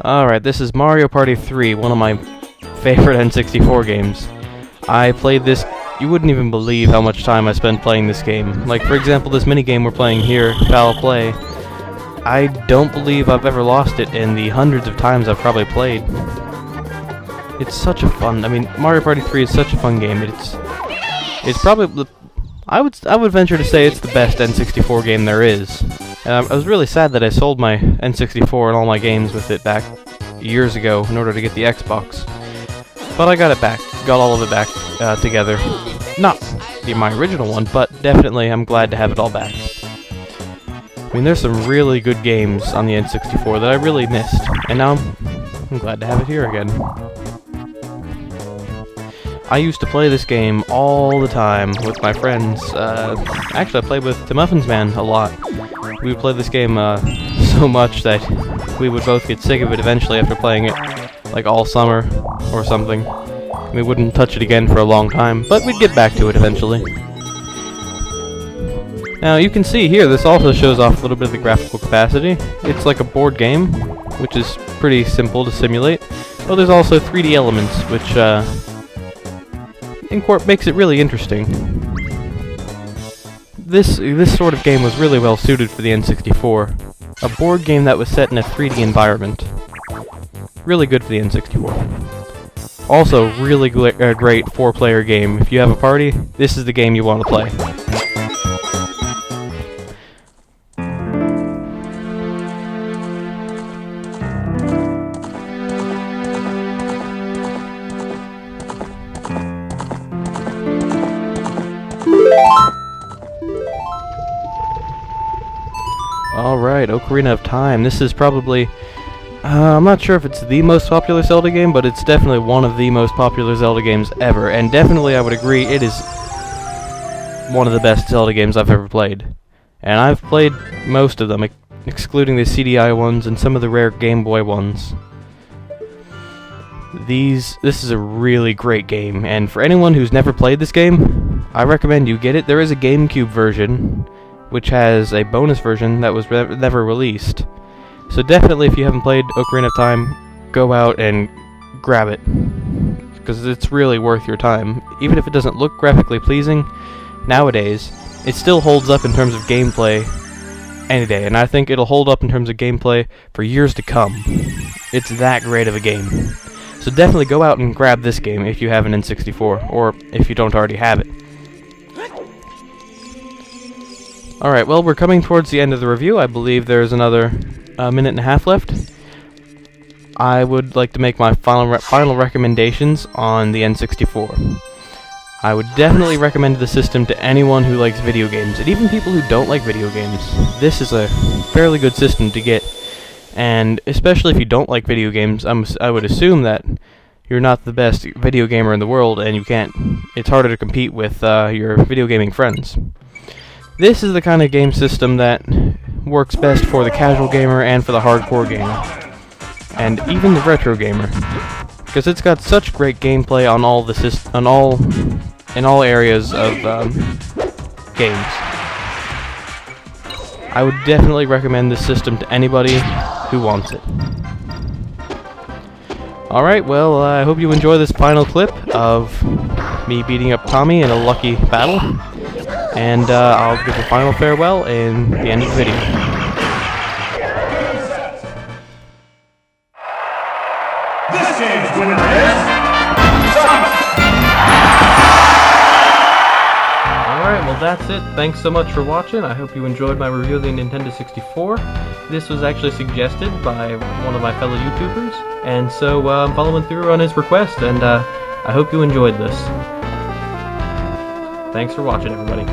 Alright, this is Mario Party 3, one of my favorite N64 games. I played this, you wouldn't even believe how much time I spent playing this game. Like, for example, this minigame we're playing here, Foul Play. I don't believe I've ever lost it in the hundreds of times I've probably played. It's such a fun, Mario Party 3 is such a fun game. It's probably, I would venture to say it's the best N64 game there is. And I was really sad that I sold my N64 and all my games with it back years ago in order to get the Xbox. But I got it back, got all of it back together. Not my original one, but definitely I'm glad to have it all back. There's some really good games on the N64 that I really missed, and now I'm glad to have it here again. I used to play this game all the time with my friends. Actually, I played with the Muffins Man a lot. We would play this game so much that we would both get sick of it eventually after playing it, like all summer or something. We wouldn't touch it again for a long time, but we'd get back to it eventually. Now, you can see here, this also shows off a little bit of the graphical capacity. It's like a board game, which is pretty simple to simulate. But there's also 3D elements, which makes it really interesting. This sort of game was really well suited for the N64. A board game that was set in a 3D environment. Really good for the N64. Also, really great 4-player game. If you have a party, this is the game you want to play. Alright, Ocarina of Time. This is probably, I'm not sure if it's the most popular Zelda game, but it's definitely one of the most popular Zelda games ever. And definitely, I would agree, it is one of the best Zelda games I've ever played. And I've played most of them, excluding the CDI ones and some of the rare Game Boy ones. This is a really great game, and for anyone who's never played this game, I recommend you get it. There is a GameCube version, which has a bonus version that was never released. So definitely, if you haven't played Ocarina of Time, go out and grab it, because it's really worth your time. Even if it doesn't look graphically pleasing nowadays, it still holds up in terms of gameplay any day, and I think it'll hold up in terms of gameplay for years to come. It's that great of a game. So definitely go out and grab this game if you have an N64, or if you don't already have it. Alright, well, we're coming towards the end of the review. I believe there's another minute and a half left. I would like to make my final recommendations on the N64. I would definitely recommend the system to anyone who likes video games, and even people who don't like video games. This is a fairly good system to get, and especially if you don't like video games, I would assume that you're not the best video gamer in the world, and it's harder to compete with your video gaming friends. This is the kind of game system that works best for the casual gamer and for the hardcore gamer, and even the retro gamer, because it's got such great gameplay on all areas of games. I would definitely recommend this system to anybody who wants it. Alright, well, I hope you enjoy this final clip of me beating up Tommy in a lucky battle. And I'll give a final farewell in the end of the video. This game's winner is Tommy! Alright, well that's it. Thanks so much for watching. I hope you enjoyed my review of the Nintendo 64. This was actually suggested by one of my fellow YouTubers, and so I'm following through on his request, and I hope you enjoyed this. Thanks for watching, everybody.